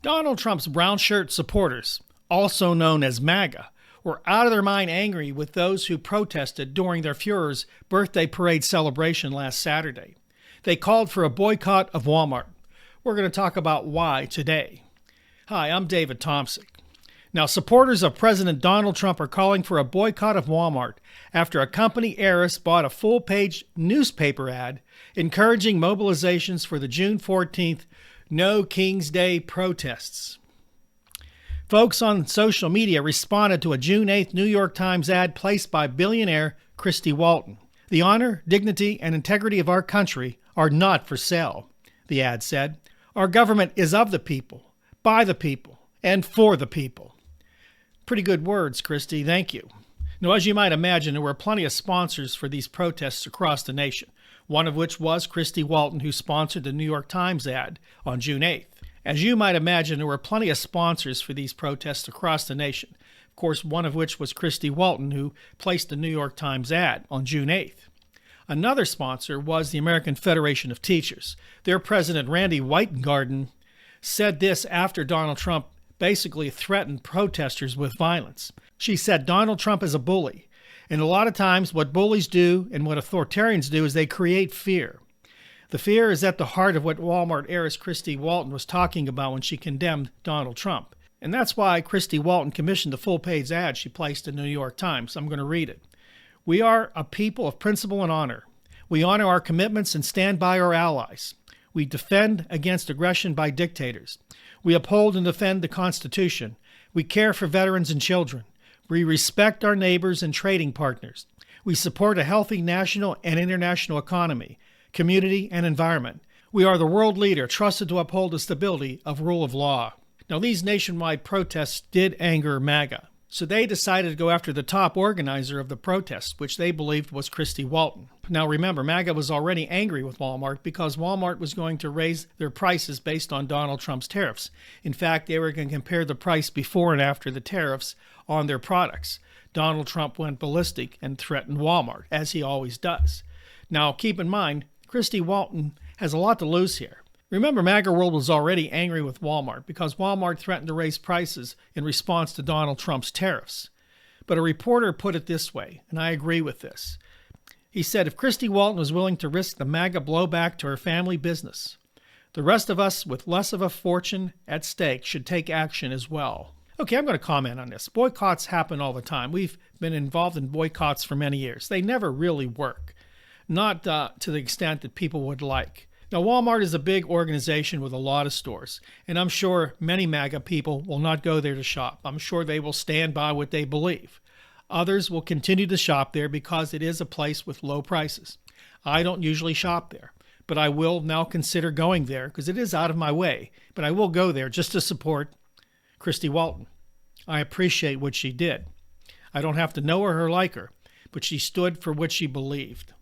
Donald Trump's brown shirt supporters, also known as MAGA, were out of their mind angry with those who protested during their Fuhrer's birthday parade celebration last Saturday. They called for a boycott of Walmart. We're going to talk about why today. Hi, I'm David Thompson. Now, supporters of President Donald Trump are calling for a boycott of Walmart after a company heiress bought a full-page newspaper ad encouraging mobilizations for the June 14th No King's Day protests. Folks on social media responded to a June 8th New York Times ad placed by billionaire Christy Walton. "The honor, dignity, and integrity of our country are not for sale," the ad said. "Our government is of the people, by the people, and for the people." Pretty good words, Christy. Thank you. Now, as you might imagine, there were plenty of sponsors for these protests across the nation, one of which was Christy Walton, who sponsored the New York Times ad on June 8th. As you might imagine, there were plenty of sponsors for these protests across the nation, of course, one of which was Christy Walton, who placed the New York Times ad on June 8th. Another sponsor was the American Federation of Teachers. Their president, Randy Weingarten, said this after Donald Trump basically threatened protesters with violence. She said, "Donald Trump is a bully, and a lot of times what bullies do and what authoritarians do is they create fear. The fear is at the heart of what Walmart heiress Christy Walton was talking about when she condemned Donald Trump. And that's why Christy Walton commissioned the full-page ad she placed in the New York Times. I'm going to read it. "We are a people of principle and honor. We honor our commitments and stand by our allies. We defend against aggression by dictators. We uphold and defend the Constitution. We care for veterans and children. We respect our neighbors and trading partners. We support a healthy national and international economy, community, and environment. We are the world leader trusted to uphold the stability of rule of law." Now, these nationwide protests did anger MAGA, so they decided to go after the top organizer of the protests, which they believed was Christy Walton. Now, remember, MAGA was already angry with Walmart because Walmart was going to raise their prices based on Donald Trump's tariffs. In fact, they were going to compare the price before and after the tariffs on their products. Donald Trump went ballistic and threatened Walmart, as he always does. Now, keep in mind, Christy Walton has a lot to lose here. Remember, MAGA World was already angry with Walmart because Walmart threatened to raise prices in response to Donald Trump's tariffs. But a reporter put it this way, and I agree with this. He said, "If Christy Walton was willing to risk the MAGA blowback to her family business, the rest of us with less of a fortune at stake should take action as well." Okay, I'm going to comment on this. Boycotts happen all the time. We've been involved in boycotts for many years. They never really work. Not to the extent that people would like. Now, Walmart is a big organization with a lot of stores, and I'm sure many MAGA people will not go there to shop. I'm sure they will stand by what they believe. Others will continue to shop there because it is a place with low prices. I don't usually shop there, but I will now consider going there because it is out of my way, but I will go there just to support Christy Walton. I appreciate what she did. I don't have to know her or like her, but she stood for what she believed.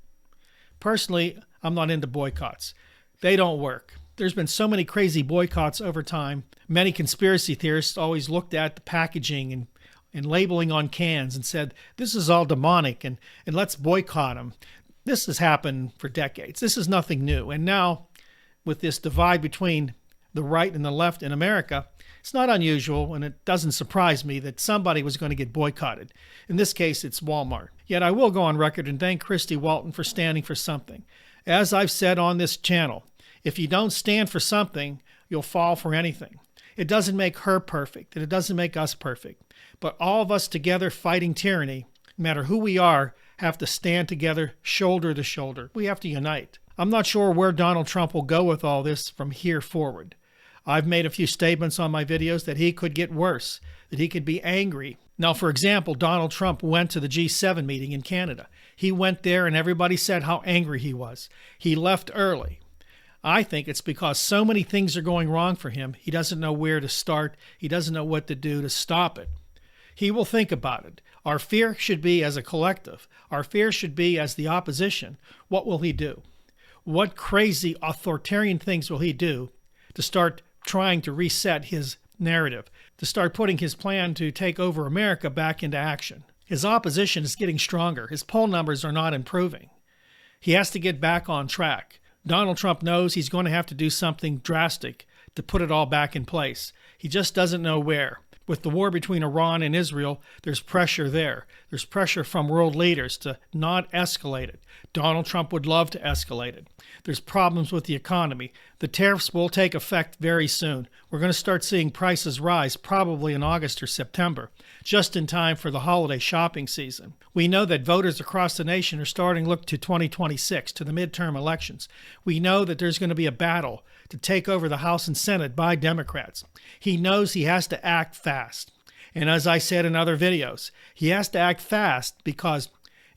Personally, I'm not into boycotts. They don't work. There's been so many crazy boycotts over time. Many conspiracy theorists always looked at the packaging and labeling on cans and said, this is all demonic and let's boycott them. This has happened for decades. This is nothing new. And now, with this divide between the right and the left in America, it's not unusual, and it doesn't surprise me that somebody was going to get boycotted. In this case, it's Walmart. Yet I will go on record and thank Christy Walton for standing for something. As I've said on this channel, if you don't stand for something, you'll fall for anything. It doesn't make her perfect, and it doesn't make us perfect. But all of us together fighting tyranny, no matter who we are, have to stand together shoulder to shoulder. We have to unite. I'm not sure where Donald Trump will go with all this from here forward. I've made a few statements on my videos that he could get worse, that he could be angry. Now, for example, Donald Trump went to the G7 meeting in Canada. He went there and everybody said how angry he was. He left early. I think it's because so many things are going wrong for him, he doesn't know where to start. He doesn't know what to do to stop it. He will think about it. Our fear should be as a collective. Our fear should be as the opposition. What will he do? What crazy authoritarian things will he do to start trying to reset his narrative, to start putting his plan to take over America back into action? His opposition is getting stronger. His poll numbers are not improving. He has to get back on track. Donald Trump knows he's going to have to do something drastic to put it all back in place. He just doesn't know where. With the war between Iran and Israel, there's pressure there. There's pressure from world leaders to not escalate it. Donald Trump would love to escalate it. There's problems with the economy. The tariffs will take effect very soon. We're going to start seeing prices rise probably in August or September, just in time for the holiday shopping season. We know that voters across the nation are starting to look to 2026, to the midterm elections. We know that there's going to be a battle to take over the House and Senate by Democrats. He knows he has to act fast. And as I said in other videos, he has to act fast because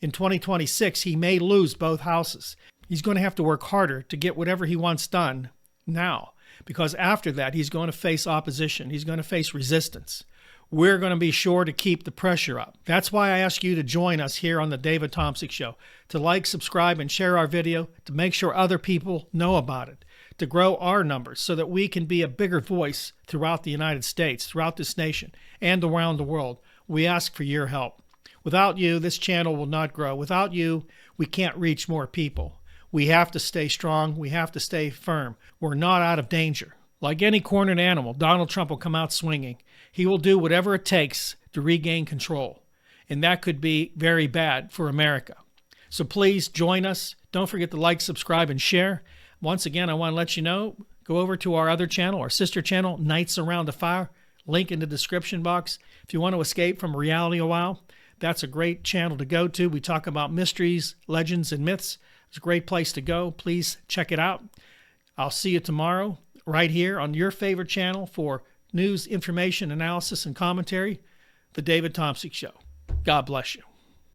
in 2026, he may lose both houses. He's going to have to work harder to get whatever he wants done now, because after that, he's going to face opposition. He's going to face resistance. We're going to be sure to keep the pressure up. That's why I ask you to join us here on the David Tomsic Show, to like, subscribe, and share our video, to make sure other people know about it, to grow our numbers so that we can be a bigger voice throughout the United States, throughout this nation, and around the world. We ask for your help. Without you, this channel will not grow. Without you, we can't reach more people. We have to stay strong. We have to stay firm. We're not out of danger. Like any cornered animal, Donald Trump will come out swinging. He will do whatever it takes to regain control. And that could be very bad for America. So please join us. Don't forget to like, subscribe, and share. Once again, I want to let you know, go over to our other channel, our sister channel, Nights Around the Fire. Link in the description box. If you want to escape from reality a while, that's a great channel to go to. We talk about mysteries, legends, and myths. It's a great place to go. Please check it out. I'll see you tomorrow right here on your favorite channel for news, information, analysis, and commentary, The David Tomsic Show. God bless you.